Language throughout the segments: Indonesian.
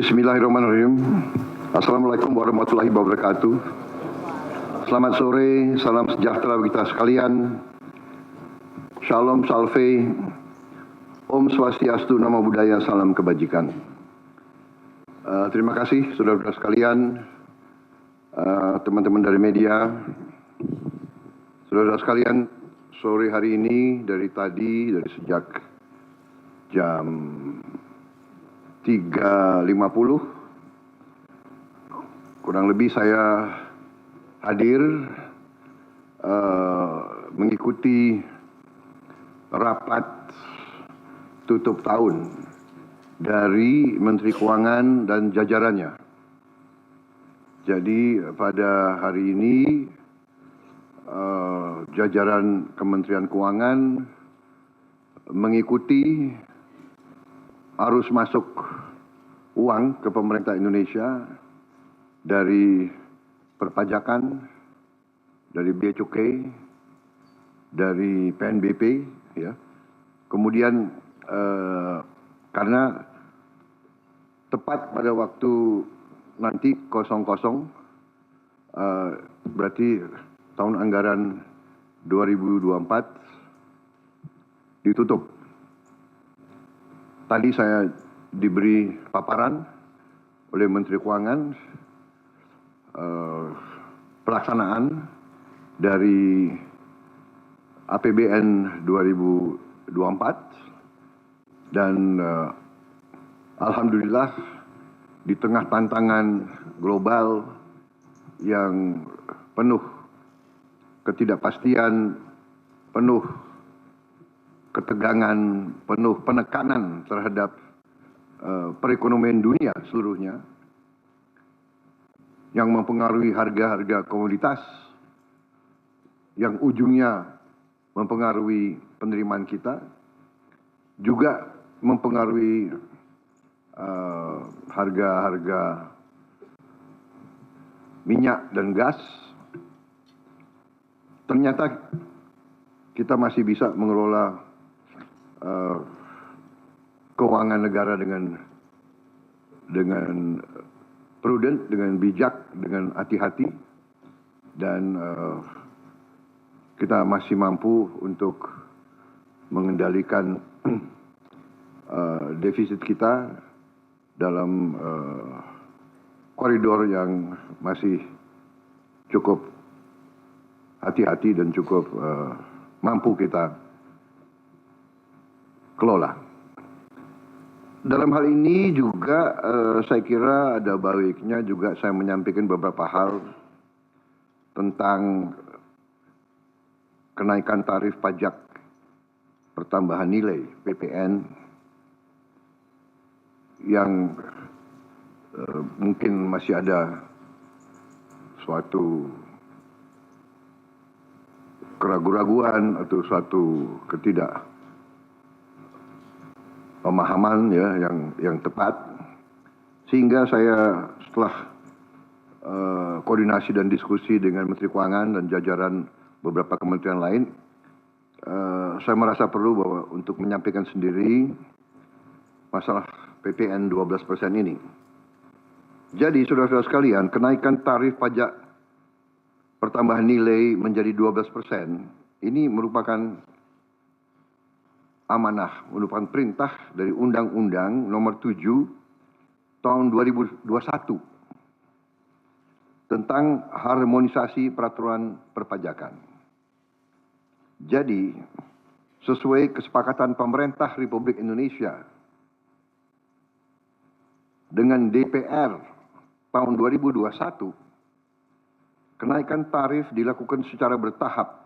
Bismillahirrahmanirrahim. Assalamualaikum warahmatullahi wabarakatuh. Selamat sore, salam sejahtera bagi kita sekalian. Shalom Salve, Om Swastiastu, Namo Buddhaya, salam kebajikan. Terima kasih saudara-saudara sekalian, teman-teman dari media. Saudara-saudara sekalian, sore hari ini dari sejak jam 3.50 kurang lebih saya hadir mengikuti rapat tutup tahun dari Menteri Keuangan dan jajarannya. Jadi pada hari ini jajaran Kementerian Keuangan mengikuti arus masuk uang ke pemerintah Indonesia dari perpajakan, dari bea cukai, dari PNBP, ya. Kemudian karena tepat pada waktu nanti 00, berarti tahun anggaran 2024 ditutup. Tadi saya diberi paparan oleh Menteri Keuangan pelaksanaan dari APBN 2024 dan alhamdulillah di tengah tantangan global yang penuh ketidakpastian, penuh ketegangan, penuh penekanan terhadap perekonomian dunia seluruhnya yang mempengaruhi harga-harga komoditas, yang ujungnya mempengaruhi penerimaan kita, juga mempengaruhi harga-harga minyak dan gas. Ternyata kita masih bisa mengelola keuangan negara dengan prudent, dengan bijak, dengan hati-hati, dan kita masih mampu untuk mengendalikan defisit kita dalam koridor yang masih cukup hati-hati dan cukup mampu kita kelola. Dalam hal ini juga saya kira ada baiknya juga saya menyampaikan beberapa hal tentang kenaikan tarif pajak pertambahan nilai PPN yang mungkin masih ada suatu keraguan-raguan atau suatu pemahaman ya yang tepat, sehingga saya setelah koordinasi dan diskusi dengan Menteri Keuangan dan jajaran beberapa kementerian lain, saya merasa perlu bahwa untuk menyampaikan sendiri masalah PPN 12% ini. Jadi saudara-saudara sekalian, kenaikan tarif pajak pertambahan nilai menjadi 12% ini merupakan amanah, merupakan perintah dari Undang-Undang Nomor 7 Tahun 2021 tentang harmonisasi peraturan perpajakan. Jadi, sesuai kesepakatan pemerintah Republik Indonesia dengan DPR tahun 2021, kenaikan tarif dilakukan secara bertahap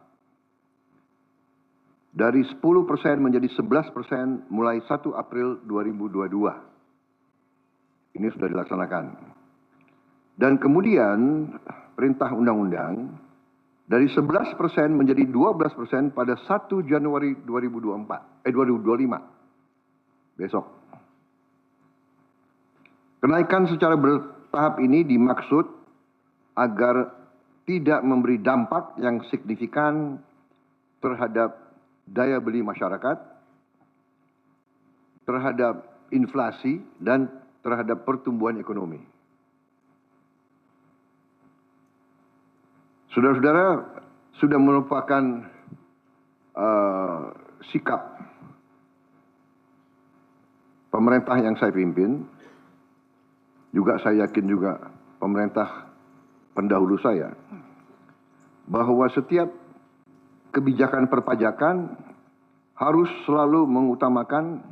dari 10% menjadi 11% mulai 1 April 2022. Ini sudah dilaksanakan. Dan kemudian perintah undang-undang dari 11% menjadi 12% pada 1 Januari 2025. Besok. Kenaikan secara bertahap ini dimaksud agar tidak memberi dampak yang signifikan terhadap daya beli masyarakat, terhadap inflasi, dan terhadap pertumbuhan ekonomi. Saudara-saudara, sudah merupakan sikap pemerintah yang saya pimpin, juga saya yakin juga pemerintah pendahulu saya, bahwa setiap kebijakan perpajakan harus selalu mengutamakan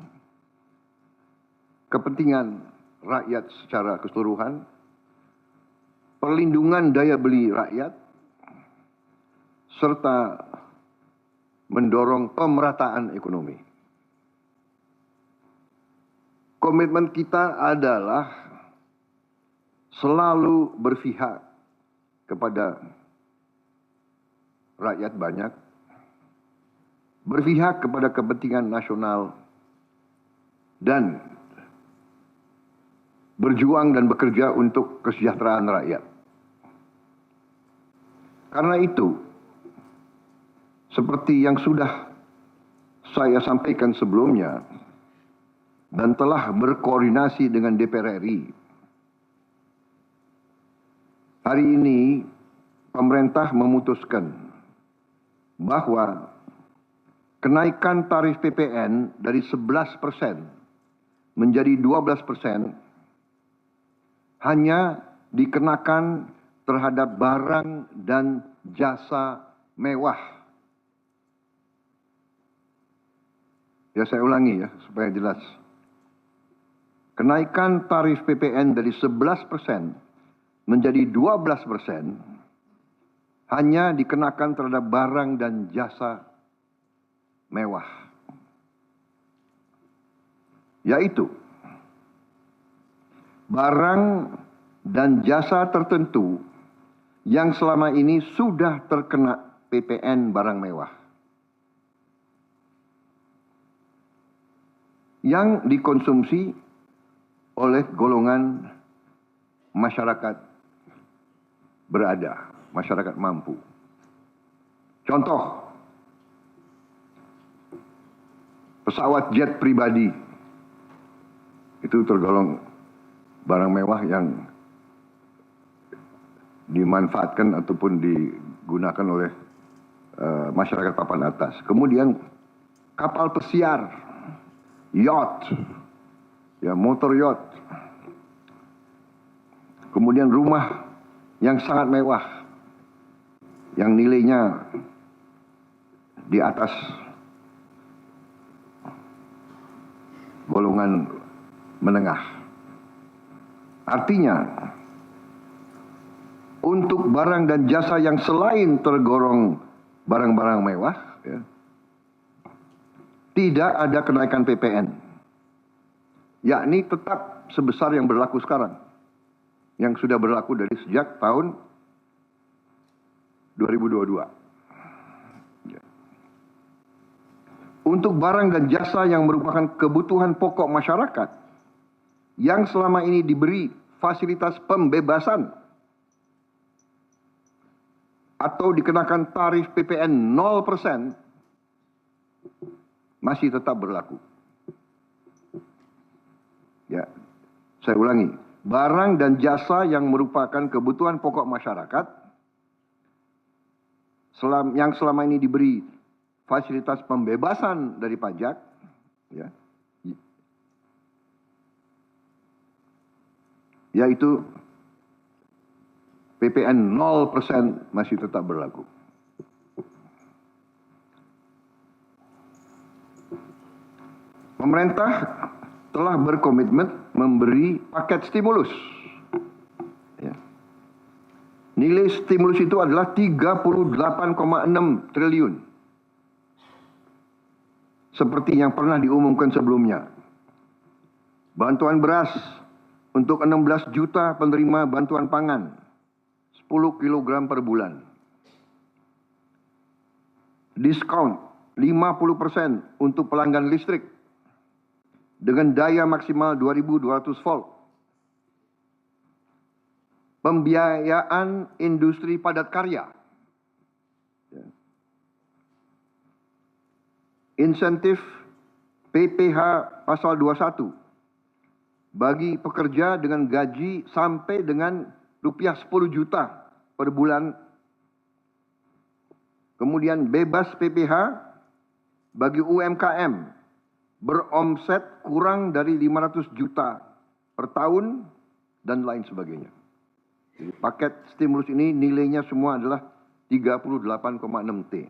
kepentingan rakyat secara keseluruhan, perlindungan daya beli rakyat, serta mendorong pemerataan ekonomi. Komitmen kita adalah selalu berpihak kepada rakyat banyak, berpihak kepada kepentingan nasional, dan berjuang dan bekerja untuk kesejahteraan rakyat. Karena itu, seperti yang sudah saya sampaikan sebelumnya dan telah berkoordinasi dengan DPR RI, hari ini pemerintah memutuskan bahwa kenaikan tarif PPN dari 11% menjadi 12% hanya dikenakan terhadap barang dan jasa mewah. Ya, saya ulangi ya supaya jelas. Kenaikan tarif PPN dari 11% menjadi 12% hanya dikenakan terhadap barang dan jasa mewah. Yaitu barang dan jasa tertentu yang selama ini sudah terkena PPN barang mewah, yang dikonsumsi oleh golongan masyarakat berada, masyarakat mampu. Contoh, pesawat jet pribadi itu tergolong barang mewah yang dimanfaatkan ataupun digunakan oleh masyarakat papan atas. Kemudian kapal pesiar, yacht, ya, motor yacht. Kemudian rumah yang sangat mewah, yang nilainya di atas golongan menengah. Artinya, untuk barang dan jasa yang selain tergolong barang-barang mewah, ya, tidak ada kenaikan PPN, yakni tetap sebesar yang berlaku sekarang, yang sudah berlaku dari sejak tahun 2022. Ya. Untuk barang dan jasa yang merupakan kebutuhan pokok masyarakat, yang selama ini diberi fasilitas pembebasan atau dikenakan tarif PPN 0%, masih tetap berlaku. Ya, saya ulangi. Barang dan jasa yang merupakan kebutuhan pokok masyarakat yang selama ini diberi fasilitas pembebasan dari pajak, ya, yaitu PPN 0% masih tetap berlaku. Pemerintah telah berkomitmen memberi paket stimulus. Ya. Nilai stimulus itu adalah 38,6 triliun. Seperti yang pernah diumumkan sebelumnya. Bantuan beras untuk 16 juta penerima bantuan pangan, 10 kg per bulan. Diskon 50% untuk pelanggan listrik dengan daya maksimal 2.200 volt. Pembiayaan industri padat karya. Insentif PPH pasal 21 bagi pekerja dengan gaji sampai dengan rupiah 10 juta per bulan. Kemudian bebas PPh bagi UMKM beromset kurang dari 500 juta per tahun dan lain sebagainya. Jadi paket stimulus ini nilainya semua adalah 38,6 T.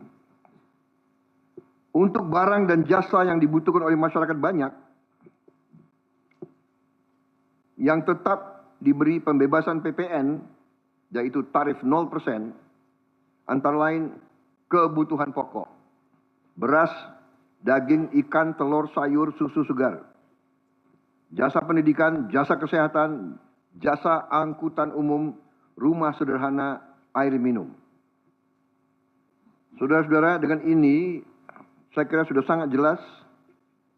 Untuk barang dan jasa yang dibutuhkan oleh masyarakat banyak, yang tetap diberi pembebasan PPN, yaitu tarif 0%, antara lain kebutuhan pokok, beras, daging, ikan, telur, sayur, susu segar, jasa pendidikan, jasa kesehatan, jasa angkutan umum, rumah sederhana, air minum. Saudara-saudara, dengan ini saya kira sudah sangat jelas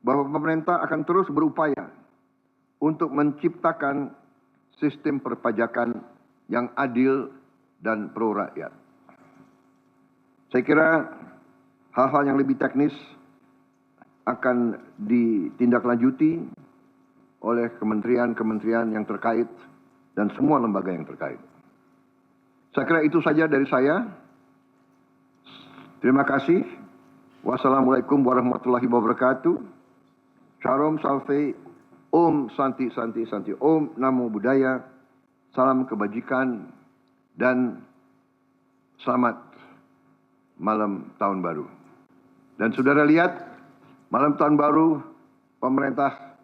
bahwa pemerintah akan terus berupaya untuk menciptakan sistem perpajakan yang adil dan pro rakyat. Saya kira hal-hal yang lebih teknis akan ditindaklanjuti oleh kementerian-kementerian yang terkait dan semua lembaga yang terkait. Saya kira itu saja dari saya. Terima kasih. Wassalamualaikum warahmatullahi wabarakatuh. Shalom Salve, Om Santi Santi Santi, Om Namo Buddhaya, salam kebajikan, dan selamat malam tahun baru. Dan saudara lihat, malam tahun baru pemerintah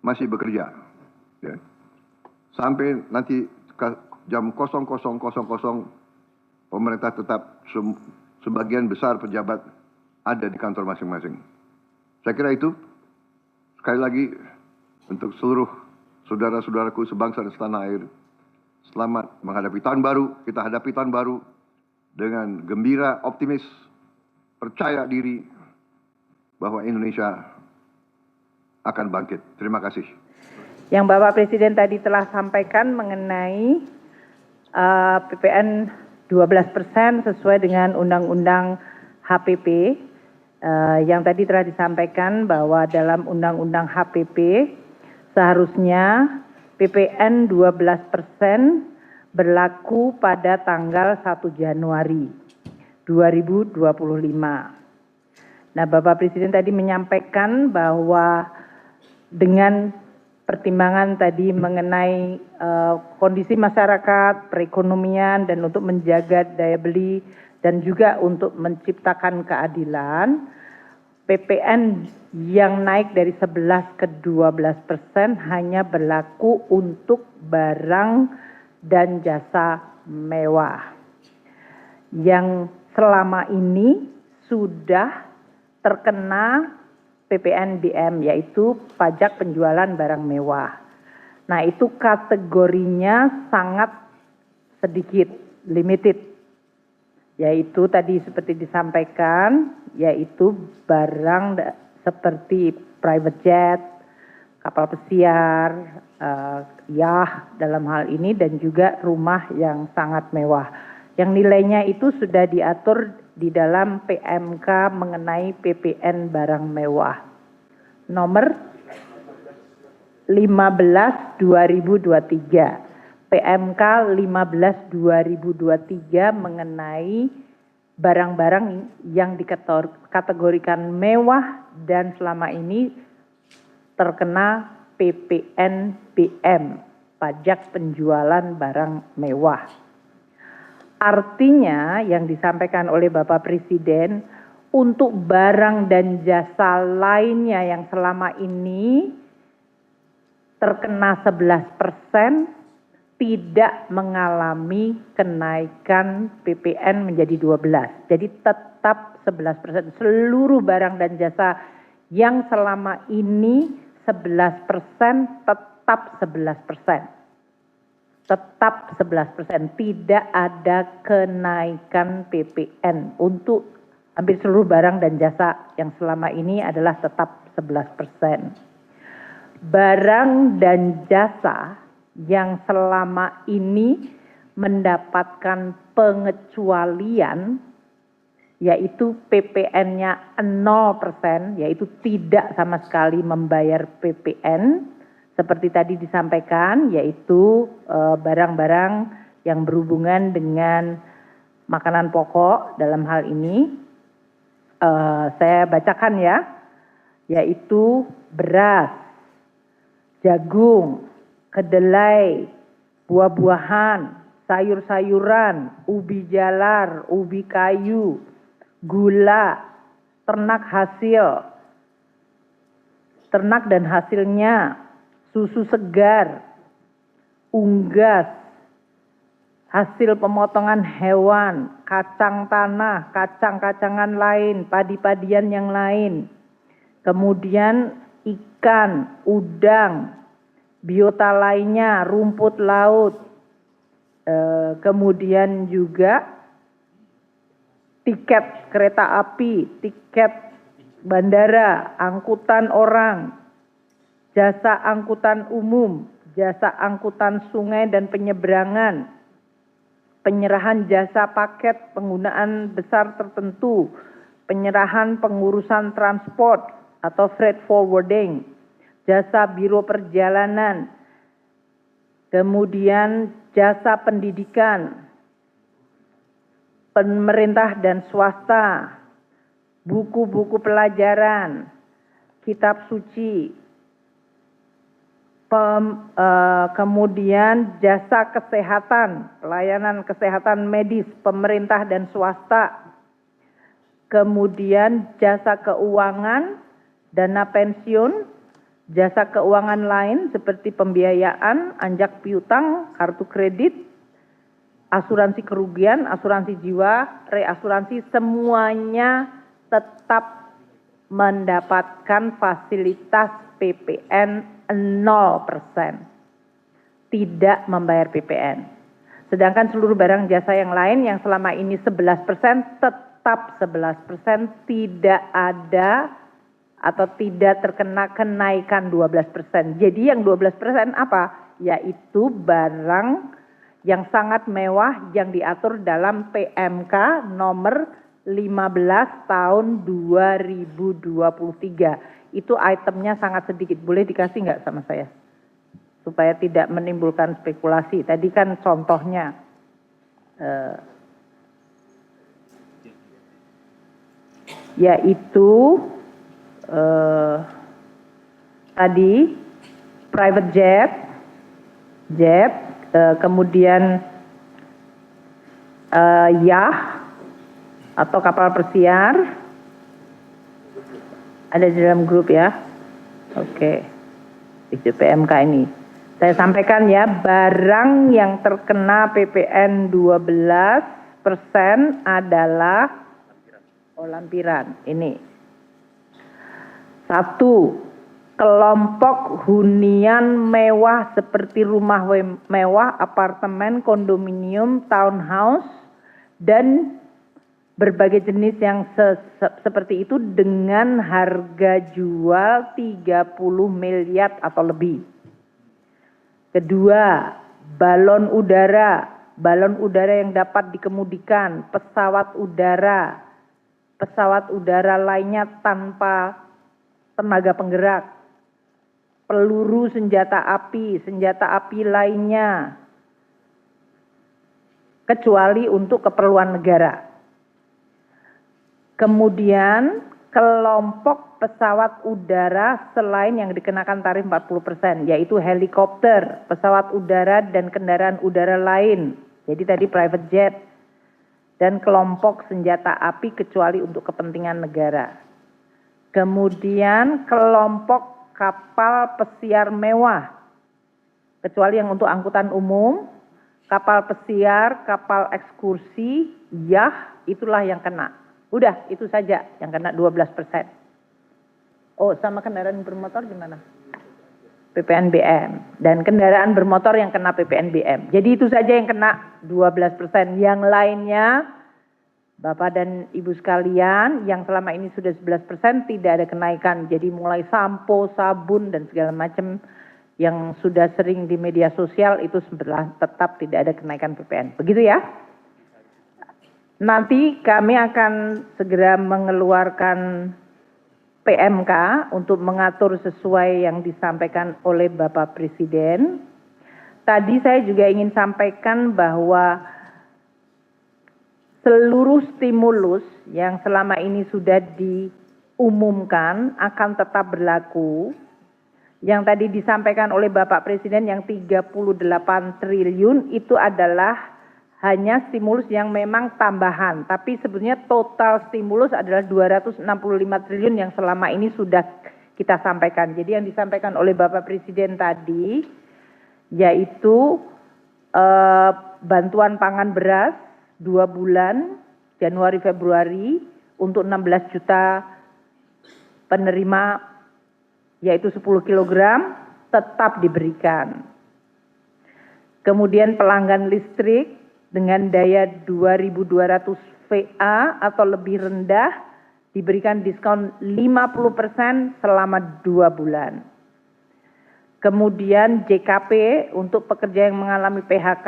masih bekerja. Ya. Sampai nanti jam 00.00 pemerintah tetap sebagian besar pejabat ada di kantor masing-masing. Saya kira itu. Sekali lagi untuk seluruh saudara-saudaraku sebangsa dan setanah air, selamat menghadapi tahun baru. Kita hadapi tahun baru dengan gembira, optimis, percaya diri bahwa Indonesia akan bangkit. Terima kasih. Yang Bapak Presiden tadi telah sampaikan mengenai PPN 12% sesuai dengan Undang-Undang HPP, yang tadi telah disampaikan bahwa dalam Undang-Undang HPP seharusnya PPN 12% berlaku pada tanggal 1 Januari 2025. Nah, Bapak Presiden tadi menyampaikan bahwa dengan pertimbangan tadi mengenai kondisi masyarakat, perekonomian, dan untuk menjaga daya beli, dan juga untuk menciptakan keadilan, PPN yang naik dari 11 ke 12% hanya berlaku untuk barang dan jasa mewah yang selama ini sudah terkena PPNBM, yaitu pajak penjualan barang mewah. Nah, itu kategorinya sangat sedikit, limited. Yaitu tadi seperti disampaikan, yaitu barang seperti private jet, kapal pesiar, yah dalam hal ini, dan juga rumah yang sangat mewah. Yang nilainya itu sudah diatur di dalam PMK mengenai PPN barang mewah. Nomor 15/2023. PMK 15/2023 mengenai barang-barang yang dikategorikan mewah dan selama ini terkena PPNBM, pajak penjualan barang mewah. Artinya yang disampaikan oleh Bapak Presiden, untuk barang dan jasa lainnya yang selama ini terkena 11%, tidak mengalami kenaikan PPN menjadi 12. Jadi tetap 11%. Seluruh barang dan jasa yang selama ini 11% tetap 11%. Tetap 11%. Tidak ada kenaikan PPN untuk hampir seluruh barang dan jasa yang selama ini adalah tetap 11%. Barang dan jasa yang selama ini mendapatkan pengecualian, yaitu PPN-nya 0%, yaitu tidak sama sekali membayar PPN seperti tadi disampaikan, yaitu barang-barang yang berhubungan dengan makanan pokok dalam hal ini. Saya bacakan ya, yaitu beras, jagung, kedelai, buah-buahan, sayur-sayuran, ubi jalar, ubi kayu, gula, ternak dan hasilnya, susu segar, unggas, hasil pemotongan hewan, kacang tanah, kacang-kacangan lain, padi-padian yang lain, kemudian ikan, udang, biota lainnya, rumput laut, kemudian juga tiket kereta api, tiket bandara, angkutan orang, jasa angkutan umum, jasa angkutan sungai dan penyeberangan, penyerahan jasa paket penggunaan besar tertentu, penyerahan pengurusan transport atau freight forwarding, jasa biro perjalanan, kemudian jasa pendidikan, pemerintah dan swasta, buku-buku pelajaran, kitab suci, kemudian jasa kesehatan, pelayanan kesehatan medis, pemerintah dan swasta, kemudian jasa keuangan, dana pensiun, jasa keuangan lain seperti pembiayaan, anjak piutang, kartu kredit, asuransi kerugian, asuransi jiwa, reasuransi, semuanya tetap mendapatkan fasilitas PPN 0%, tidak membayar PPN. Sedangkan seluruh barang jasa yang lain yang selama ini 11% tetap 11%, tidak ada atau tidak terkena kenaikan 12%. Jadi yang 12% apa? Yaitu barang yang sangat mewah yang diatur dalam PMK nomor 15 tahun 2023. Itu itemnya sangat sedikit. Boleh dikasih nggak sama saya? Supaya tidak menimbulkan spekulasi. Tadi kan contohnya. Yaitu tadi private jet, kemudian yacht atau kapal pesiar, ada di dalam grup ya. Oke, itu PMK ini. Saya sampaikan ya, barang yang terkena PPN 12% adalah lampiran. Ini. 1. Kelompok hunian mewah seperti rumah mewah, apartemen, kondominium, townhouse, dan berbagai jenis yang seperti itu dengan harga jual 30 miliar atau lebih. Kedua, balon udara yang dapat dikemudikan, pesawat udara lainnya tanpa tenaga penggerak, peluru senjata api lainnya, kecuali untuk keperluan negara. Kemudian kelompok pesawat udara selain yang dikenakan tarif 40%, yaitu helikopter, pesawat udara dan kendaraan udara lain. Jadi tadi private jet dan kelompok senjata api kecuali untuk kepentingan negara. Kemudian kelompok kapal pesiar mewah, kecuali yang untuk angkutan umum, kapal pesiar, kapal ekskursi, yacht, itulah yang kena. Udah, itu saja yang kena 12%. Oh, sama kendaraan bermotor gimana? PPNBM. Dan kendaraan bermotor yang kena PPNBM. Jadi itu saja yang kena 12%. Yang lainnya, Bapak dan Ibu sekalian, yang selama ini sudah 11% tidak ada kenaikan. Jadi mulai sampo, sabun, dan segala macam yang sudah sering di media sosial itu tetap tidak ada kenaikan PPN. Begitu ya? Nanti kami akan segera mengeluarkan PMK untuk mengatur sesuai yang disampaikan oleh Bapak Presiden. Tadi saya juga ingin sampaikan bahwa seluruh stimulus yang selama ini sudah diumumkan akan tetap berlaku. Yang tadi disampaikan oleh Bapak Presiden yang 38 triliun itu adalah hanya stimulus yang memang tambahan, tapi sebenarnya total stimulus adalah 265 triliun yang selama ini sudah kita sampaikan. Jadi yang disampaikan oleh Bapak Presiden tadi yaitu bantuan pangan beras 2 bulan Januari Februari untuk 16 juta penerima yaitu 10 kg tetap diberikan. Kemudian pelanggan listrik dengan daya 2.200 VA atau lebih rendah diberikan diskon 50% selama 2 bulan. Kemudian JKP untuk pekerja yang mengalami PHK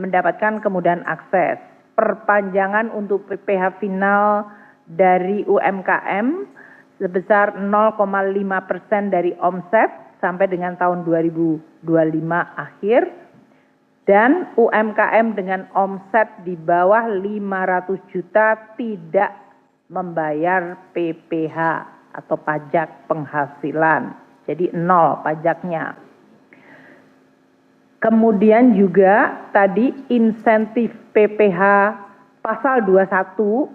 mendapatkan kemudahan akses. Perpanjangan untuk PPh final dari UMKM sebesar 0,5% dari omset sampai dengan tahun 2025 akhir. Dan UMKM dengan omset di bawah 500 juta tidak membayar PPh atau pajak penghasilan. Jadi 0 pajaknya. Kemudian juga tadi insentif PPh pasal 21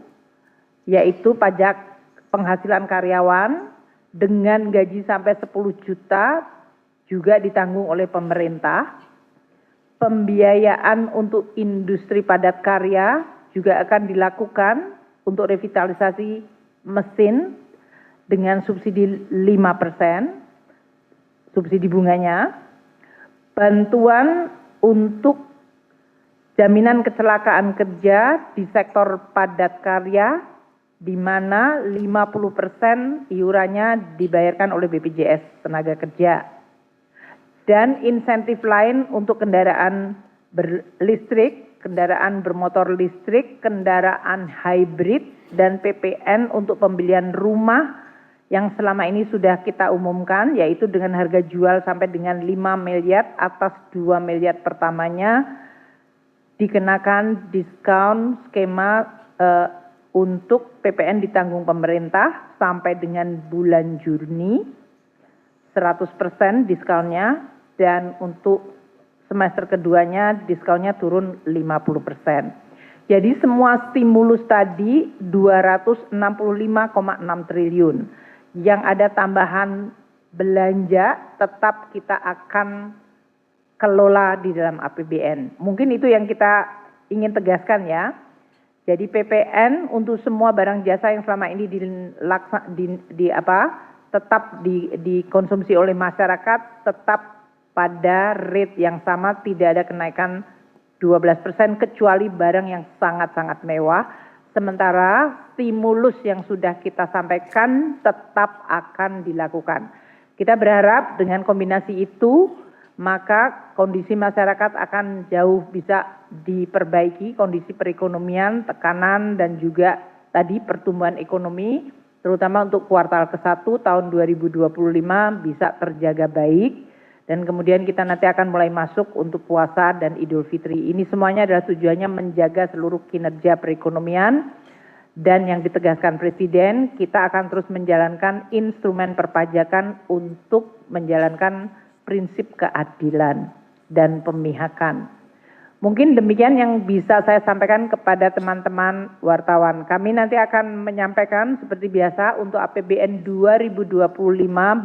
yaitu pajak penghasilan karyawan dengan gaji sampai 10 juta juga ditanggung oleh pemerintah. Pembiayaan untuk industri padat karya juga akan dilakukan untuk revitalisasi mesin dengan subsidi 5%, subsidi bunganya. Bantuan untuk jaminan kecelakaan kerja di sektor padat karya di mana 50% iurannya dibayarkan oleh BPJS Tenaga Kerja. Dan insentif lain untuk kendaraan berlistrik, kendaraan bermotor listrik, kendaraan hybrid, dan PPN untuk pembelian rumah yang selama ini sudah kita umumkan, yaitu dengan harga jual sampai dengan 5 miliar atas 2 miliar pertamanya, dikenakan diskon skema untuk PPN ditanggung pemerintah sampai dengan bulan Juni, 100% diskonnya. Dan untuk semester keduanya diskonnya turun 50%. Jadi semua stimulus tadi 265,6 triliun. Yang ada tambahan belanja tetap kita akan kelola di dalam APBN. Mungkin itu yang kita ingin tegaskan ya. Jadi PPN untuk semua barang jasa yang selama ini tetap dikonsumsi oleh masyarakat tetap pada rate yang sama, tidak ada kenaikan 12% kecuali barang yang sangat-sangat mewah. Sementara stimulus yang sudah kita sampaikan tetap akan dilakukan. Kita berharap dengan kombinasi itu maka kondisi masyarakat akan jauh bisa diperbaiki, kondisi perekonomian, tekanan dan juga tadi pertumbuhan ekonomi terutama untuk kuartal ke-1 tahun 2025 bisa terjaga baik. Dan kemudian kita nanti akan mulai masuk untuk puasa dan Idul Fitri. Ini semuanya adalah tujuannya menjaga seluruh kinerja perekonomian. Dan yang ditegaskan Presiden, kita akan terus menjalankan instrumen perpajakan untuk menjalankan prinsip keadilan dan pemihakan. Mungkin demikian yang bisa saya sampaikan kepada teman-teman wartawan. Kami nanti akan menyampaikan seperti biasa untuk APBN 2025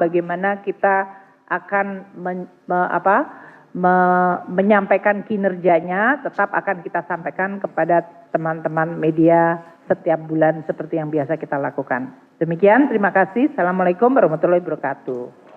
bagaimana kita akan menyampaikan kinerjanya, tetap akan kita sampaikan kepada teman-teman media setiap bulan seperti yang biasa kita lakukan. Demikian, terima kasih. Assalamualaikum warahmatullahi wabarakatuh.